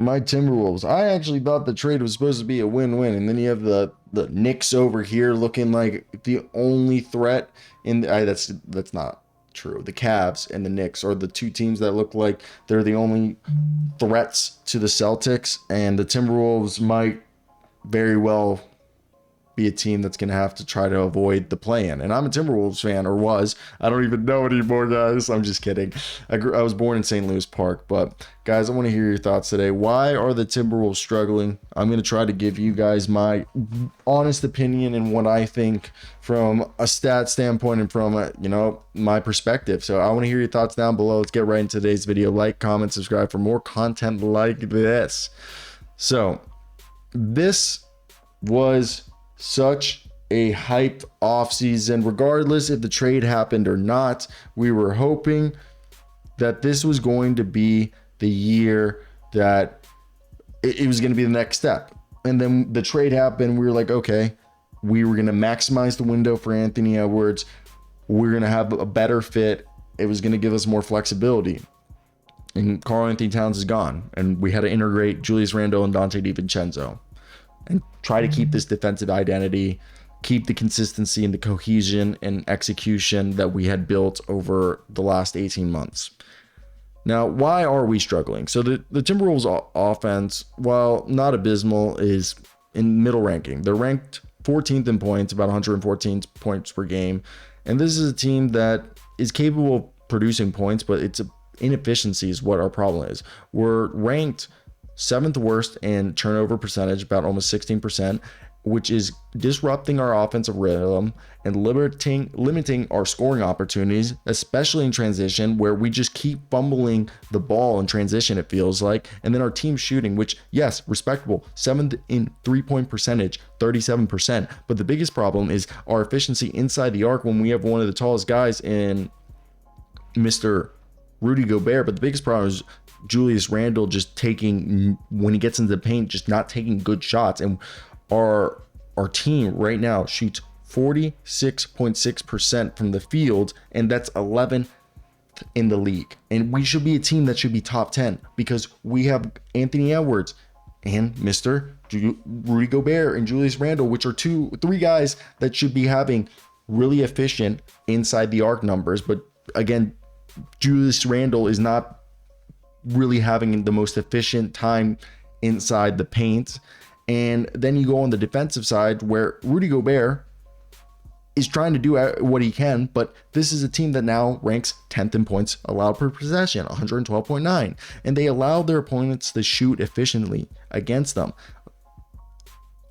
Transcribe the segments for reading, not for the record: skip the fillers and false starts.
My Timberwolves. I actually thought the trade was supposed to be a win-win, and then you have the Knicks over here looking like the only threat in that's not true. The Cavs and the Knicks are the two teams that look like they're the only threats to the Celtics, and the Timberwolves might very well be a team that's going to have to try to avoid the play-in. And I'm a Timberwolves fan, or was. I don't even know anymore, guys. I'm just kidding. I was born in St. Louis Park. But, guys, I want to hear your thoughts today. Why are the Timberwolves struggling? I'm going to try to give you guys my honest opinion and what I think from a stat standpoint and from, my perspective. So I want to hear your thoughts down below. Let's get right into today's video. Like, comment, subscribe for more content like this. So, this was such a hyped offseason. Regardless if the trade happened or not, we were hoping that this was going to be the year that it was going to be the next step. And then the trade happened. We were like, okay, we were going to maximize the window for Anthony Edwards. We're going to have a better fit. It was going to give us more flexibility. And Karl-Anthony Towns is gone. And we had to integrate Julius Randle and Dante DiVincenzo and try to keep this defensive identity, keep the consistency and the cohesion and execution that we had built over the last 18 months. Now, why are we struggling? So the Timberwolves offense, while not abysmal, is in middle ranking. They're ranked 14th in points, about 114 points per game. And this is a team that is capable of producing points, but its inefficiency is what our problem is. We're ranked 7th worst in turnover percentage, about almost 16%, which is disrupting our offensive rhythm and limiting our scoring opportunities, especially in transition, where we just keep fumbling the ball in transition, it feels like. And then our team shooting, which, yes, respectable, 7th in 3-point percentage, 37%. But the biggest problem is our efficiency inside the arc when we have one of the tallest guys in Mr. Rudy Gobert. But the biggest problem is Julius Randle just taking, when he gets into the paint, just not taking good shots. And our team right now shoots 46.6% from the field, and that's 11th in the league. And we should be a team that should be top 10 because we have Anthony Edwards and Mr. Rudy Gobert and Julius Randle, which are three guys that should be having really efficient inside the arc numbers. But again, Julius Randle is not really having the most efficient time inside the paint. And then you go on the defensive side where Rudy Gobert is trying to do what he can, but this is a team that now ranks 10th in points allowed per possession, 112.9, and they allow their opponents to shoot efficiently against them.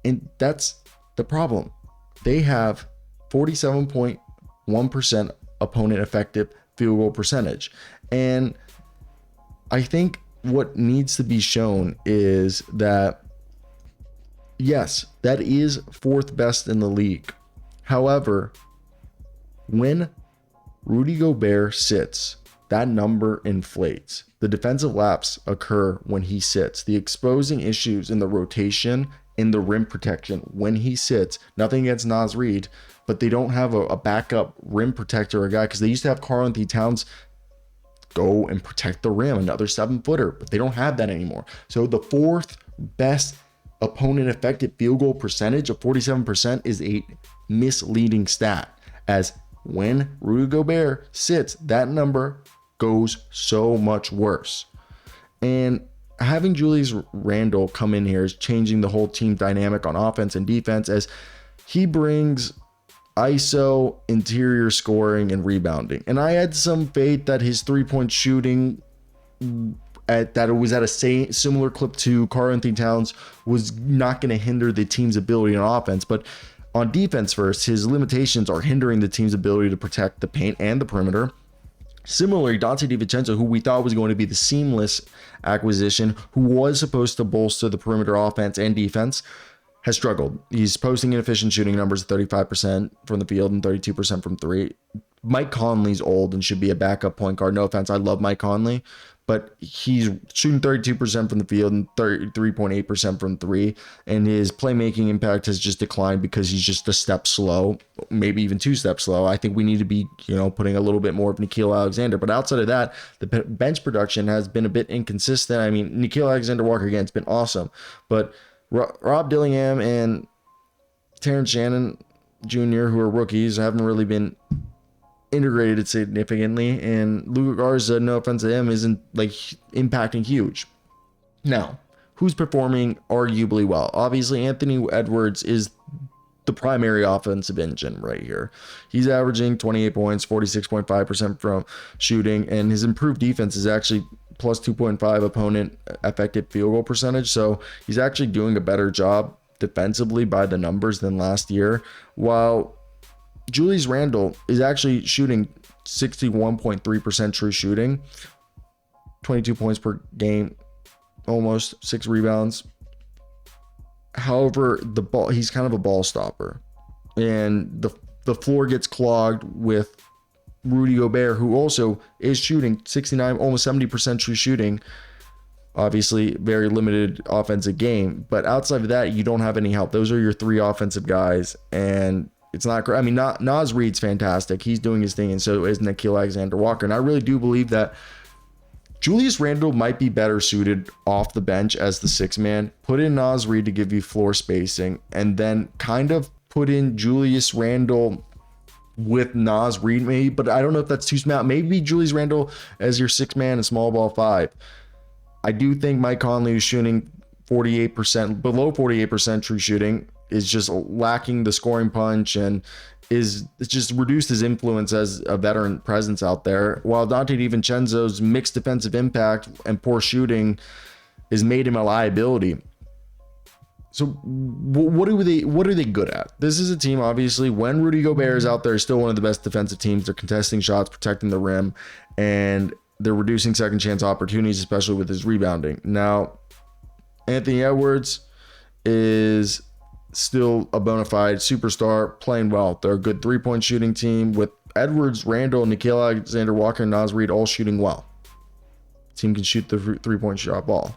And that's the problem. They have 47.1% opponent effective field goal percentage. And I think what needs to be shown is that, yes, that is 4th best in the league. However, when Rudy Gobert sits, that number inflates. The defensive lapse occur when he sits. The exposing issues in the rotation, in the rim protection when he sits, nothing against Naz Reid, but they don't have a backup rim protector or a guy, because they used to have Karl-Anthony Towns go and protect the rim, another 7-footer, but they don't have that anymore. So the 4th best opponent effective field goal percentage of 47% is a misleading stat, as when Rudy Gobert sits, that number goes so much worse. And having Julius Randle come in here is changing the whole team dynamic on offense and defense, as he brings ISO, interior scoring, and rebounding. And I had some faith that his 3-point shooting, that it was at a similar clip to Karl-Anthony Towns, was not going to hinder the team's ability on offense. But on defense first, his limitations are hindering the team's ability to protect the paint and the perimeter. Similarly, Dante DiVincenzo, who we thought was going to be the seamless acquisition, who was supposed to bolster the perimeter offense and defense, has struggled. He's posting inefficient shooting numbers of 35% from the field and 32% from three. Mike Conley's old and should be a backup point guard. No offense, I love Mike Conley, but he's shooting 32% from the field and 33.8% from three, and his playmaking impact has just declined because he's just a step slow, maybe even 2 steps slow. I think we need to be, putting a little bit more of Nickeil Alexander, but outside of that, the bench production has been a bit inconsistent. I mean, Nickeil Alexander-Walker, again, it's been awesome, but Rob Dillingham and Terrence Shannon Jr., who are rookies, haven't really been integrated significantly, and Luka Garza, no offense to him, isn't like impacting huge. Now, who's performing arguably well? Obviously, Anthony Edwards is the primary offensive engine right here. He's averaging 28 points, 46.5% from shooting, and his improved defense is actually plus 2.5 opponent effective field goal percentage. So he's actually doing a better job defensively by the numbers than last year, while Julius Randle is actually shooting 61.3% true shooting, 22 points per game, almost 6 rebounds. However, he's kind of a ball stopper, and the floor gets clogged with Rudy Gobert, who also is shooting 69, almost 70% true shooting. Obviously, very limited offensive game, but outside of that, you don't have any help. Those are your 3 offensive guys, and it's not great. I mean, Naz Reid's fantastic. He's doing his thing, and so is Nickeil Alexander-Walker. And I really do believe that Julius Randle might be better suited off the bench as the 6th man. Put in Naz Reid to give you floor spacing, and then kind of put in Julius Randle with Naz Reid maybe, but I don't know if that's too small. Maybe Julius Randle as your 6th man and small ball 5. I do think Mike Conley, who's shooting 48%, below 48% true shooting, is just lacking the scoring punch and it's just reduced his influence as a veteran presence out there, while Dante DiVincenzo's mixed defensive impact and poor shooting has made him a liability. So what are they good at? This is a team, obviously, when Rudy Gobert is out there, is still one of the best defensive teams. They're contesting shots, protecting the rim, and they're reducing second chance opportunities, especially with his rebounding. Now, Anthony Edwards is still a bona fide superstar, playing well. They're a good 3-point shooting team with Edwards, Randle, Nickeil Alexander-Walker, and Naz Reid all shooting well. The team can shoot the 3-point shot ball.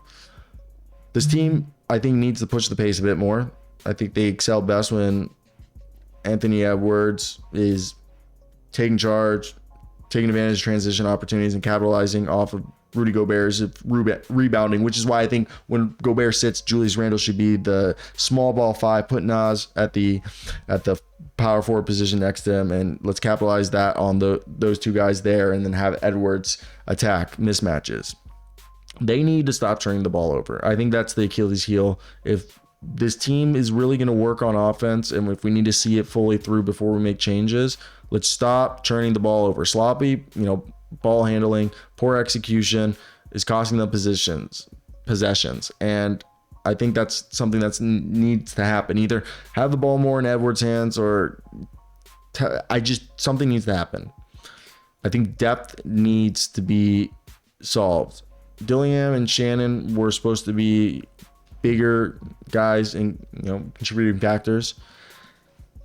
This team, I think, needs to push the pace a bit more. I think they excel best when Anthony Edwards is taking charge, taking advantage of transition opportunities, and capitalizing off of Rudy Gobert's rebounding, which is why I think when Gobert sits, Julius Randle should be the small ball 5, put Naz at the power forward position next to him, and let's capitalize that on those 2 guys there, and then have Edwards attack mismatches. They need to stop turning the ball over. I think that's the Achilles heel. If this team is really going to work on offense, and if we need to see it fully through before we make changes, let's stop turning the ball over. Sloppy, ball handling, poor execution is costing them possessions. And I think that's something that needs to happen. Either have the ball more in Edwards' hands, or something needs to happen. I think depth needs to be solved. Dillingham and Shannon were supposed to be bigger guys and contributing factors.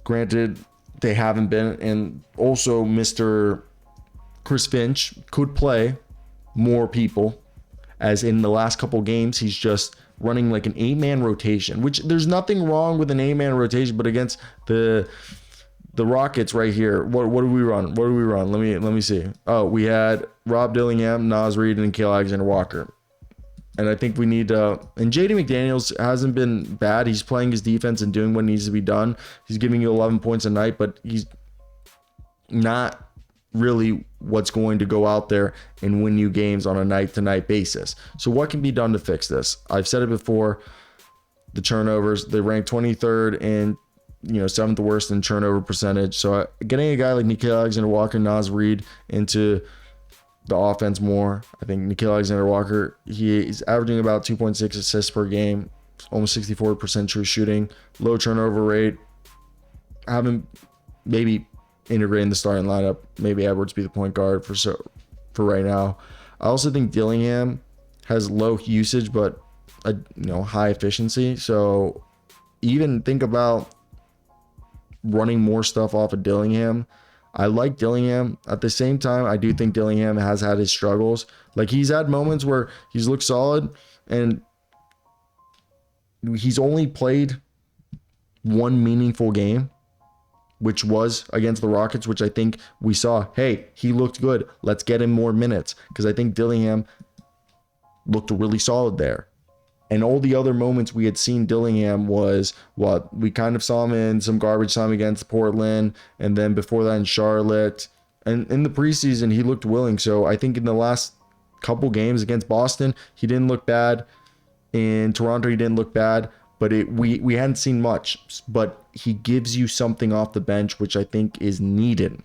Granted, they haven't been, and also Mr. Chris Finch could play more people, as in the last couple games he's just running like an 8-man rotation, which there's nothing wrong with an 8-man rotation, but against the Rockets right here, what do we run? Let me see. Oh, we had Rob Dillingham, Naz Reid, and Nickeil Alexander-Walker. And I think we need to, and JD McDaniels hasn't been bad. He's playing his defense and doing what needs to be done. He's giving you 11 points a night, but he's not really what's going to go out there and win you games on a night-to-night basis. So what can be done to fix this? I've said it before, the turnovers, they rank 23rd and 7th worst in turnover percentage. So getting a guy like Nickeil Alexander-Walker, Naz Reid into the offense more. I think Nickeil Alexander-Walker, he's averaging about 2.6 assists per game, almost 64% true shooting, low turnover rate. Having maybe integrating the starting lineup, maybe Edwards be the point guard for right now. I also think Dillingham has low usage but high efficiency. So even think about running more stuff off of Dillingham. I like Dillingham. At the same time, I do think Dillingham has had his struggles. Like, he's had moments where he's looked solid, and he's only played one meaningful game, which was against the Rockets, which I think we saw, hey, he looked good. Let's get him more minutes. Because I think Dillingham looked really solid there. And all the other moments we had seen Dillingham was what we kind of saw him in some garbage time against Portland, and then before that in Charlotte. And in the preseason, he looked willing. So I think in the last couple games against Boston, he didn't look bad. In Toronto, he didn't look bad. But we hadn't seen much. But he gives you something off the bench, which I think is needed.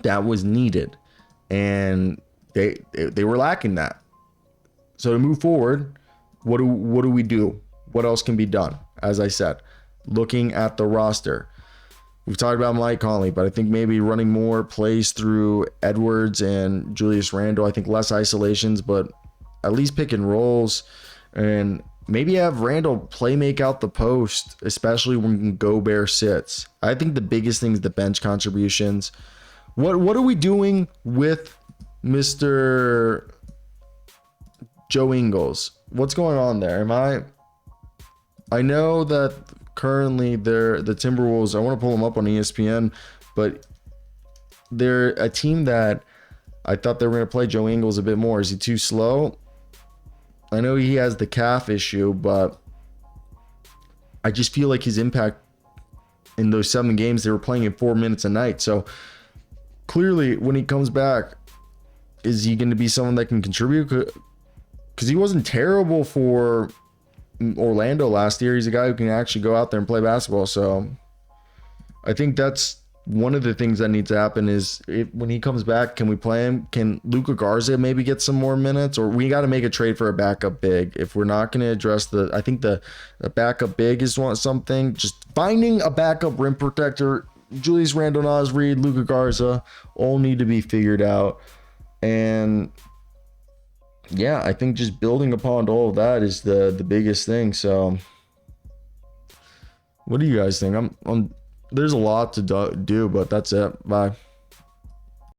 That was needed. And they were lacking that. So to move forward, what do we do? What else can be done? As I said, looking at the roster, we've talked about Mike Conley, but I think maybe running more plays through Edwards and Julius Randle. I think less isolations, but at least pick and rolls, and maybe have Randle play make out the post, especially when Gobert sits. I think the biggest thing is the bench contributions. What are we doing with Mr. Joe Ingles? What's going on there? I know that currently the Timberwolves, I want to pull them up on ESPN, but they're a team that I thought they were going to play Joe Ingles a bit more. Is he too slow? I know he has the calf issue, but I just feel like his impact in those 7 games, they were playing in 4 minutes a night. So clearly when he comes back, is he going to be someone that can contribute? Because he wasn't terrible for Orlando last year. He's a guy who can actually go out there and play basketball. So I think that's one of the things that needs to happen is when he comes back, can we play him? Can Luka Garza maybe get some more minutes? Or we got to make a trade for a backup big. If we're not going to address I think the backup big is something. Just finding a backup rim protector. Julius Randle, Naz Reid, Luka Garza all need to be figured out. And yeah, I think just building upon all of that is the biggest thing. So what do you guys think? There's a lot to do, but that's it. Bye.